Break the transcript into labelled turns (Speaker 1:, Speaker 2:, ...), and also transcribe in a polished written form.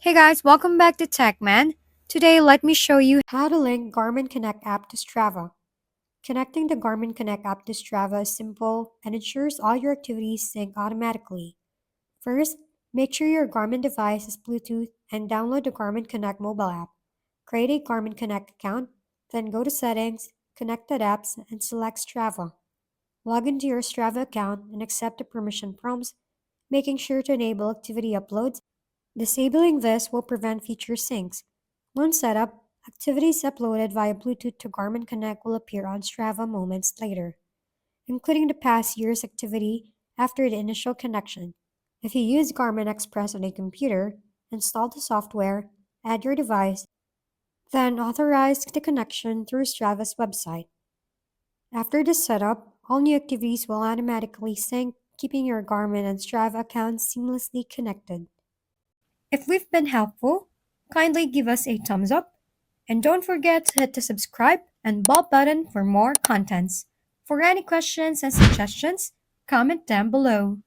Speaker 1: Hey guys, welcome back to TechMan. Today, let me show you how to link Garmin Connect app to Strava. Connecting the Garmin Connect app to Strava is simple and ensures all your activities sync automatically. First, make sure your Garmin device is Bluetooth and download the Garmin Connect mobile app. Create a Garmin Connect account, then go to Settings, Connected Apps, and select Strava. Log into your Strava account and accept the permission prompts, making sure to enable activity uploads. Disabling this will prevent future syncs. Once set up, activities uploaded via Bluetooth to Garmin Connect will appear on Strava moments later, including the past year's activity after the initial connection. If you use Garmin Express on a computer, install the software, add your device, then authorize the connection through Strava's website. After the setup, all new activities will automatically sync, keeping your Garmin and Strava accounts seamlessly connected. If we've been helpful, kindly give us a thumbs up and don't forget to hit the subscribe and bell button for more contents. For any questions and suggestions, comment down below.